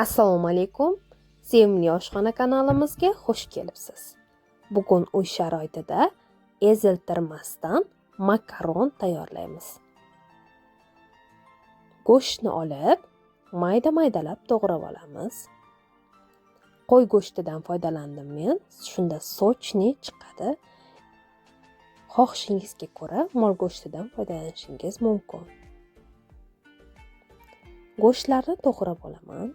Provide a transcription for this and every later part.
Assalomu alaykum. Sevimli oshxona kanalimizga xush kelibsiz. Bugun uy sharoitida eziltirmasdan makaron tayyorlaymiz. Go'shtni olib, mayda-maydalab to'g'rab olamiz. Qo'y go'shtidan foydalandim men. Shunda sochni chiqadi. Xohishingizga ko'ra mol go'shtidan foydalanishingiz mumkin. Go'shtlarni to'g'rab olaman.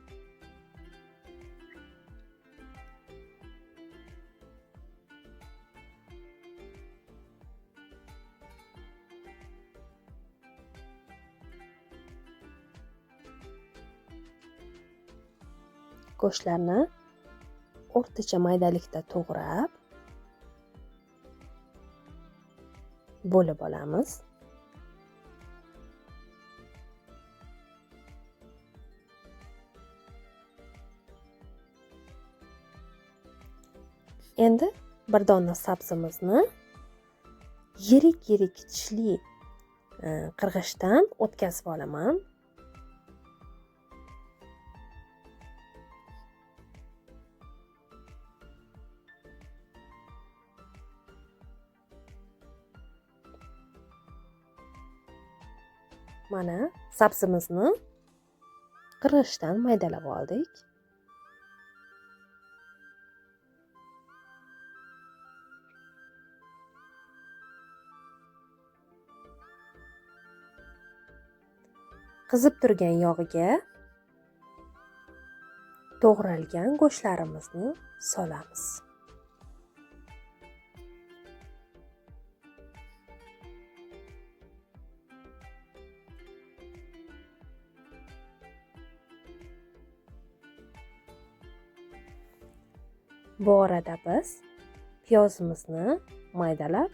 Go'shtlarni o'rtacha maydalikda to'g'rab bo'lib olamiz. Endi bir dona sabzimizni yirik tishli qirg'ichdan o'tkazib olaman. Mana sabzimizni qirg'ichdan maydalab oldik. Qizib turgan yog'iga to'g'ralgan go'shtlarimizni solamiz. Bu orada biz piyozimizni maydalab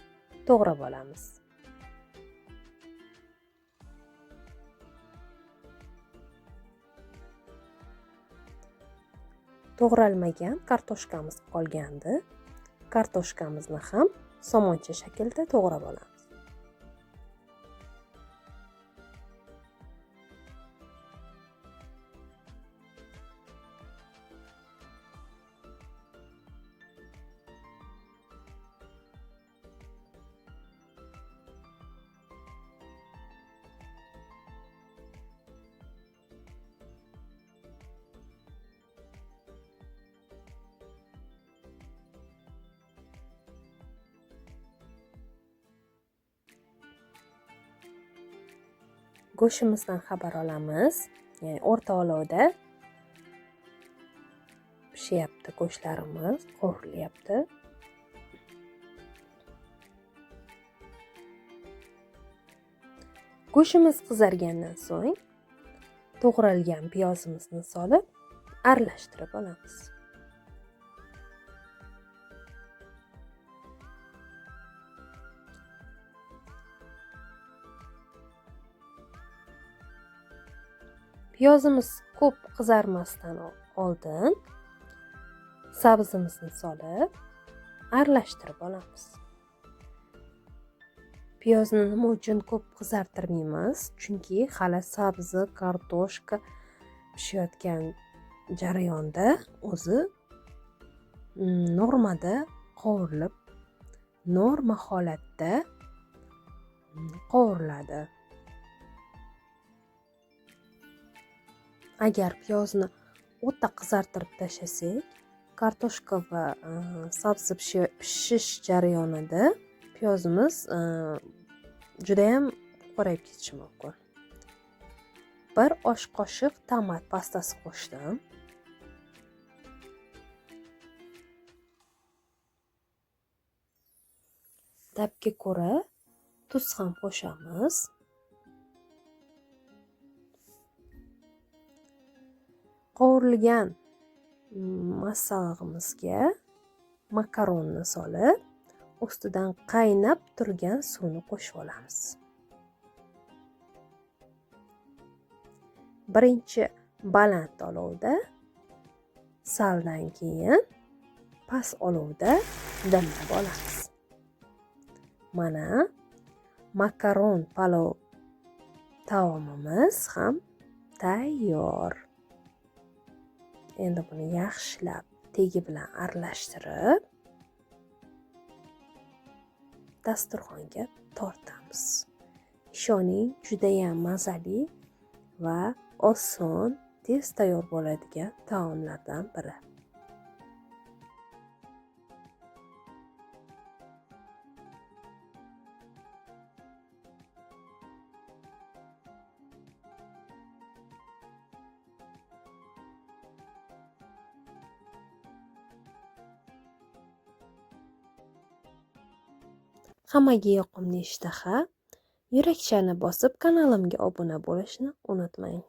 to'g'rab olamiz. To'g'ralmagan kartoshkamiz qolgandi. Kartoshkamizni ham somoncha shaklda to'g'rab olamiz. Go'shtimizdan xabar olamiz. Ya'ni o'rta olovda pishyapti go'shtlarimiz, qovurilyapti. Go'shtimiz qizargandan so'ng to'g'ralgan piyozimizni solib aralashtirib olamiz. Piyozimiz ko'p qizarmasdan oldin sabzimizni solib aralashtirib olamiz. Piyozni nima uchun ko'p qizartirmaymiz? Chunki hali sabzi, kartoshka pishayotgan jarayonda o'zi normada qovurilib, norma holatda qovuriladi. Agar piyozni o'ta qizartirib tashlasak, kartoshka va sabzi pishish jarayonida piyozimiz juda ham qorayib ketishi mumkin. Bir osh qoshiq tomat pastasi qo'shdim. Tabga ko'ra tuz ham qo'shamiz. Qovurilgan masallig'imizga makaronni solib, ustidan qaynab turgan suvni qo'shib olamiz. Birinchi baland olovda, saldan keyin past olovda dimlab olamiz. Mana makaron palov taomimiz ham tayyor. Endi buni yaxshilab tegi bilan aralashtirib dasturxonga tortamiz. Ishoning, judayam mazali va oson, tez tayyor bo'ladigan taomlardan biri. Hammaga yoqimli ishtaha. Yurakchani bosib kanalimga obuna bo'lishni unutmang.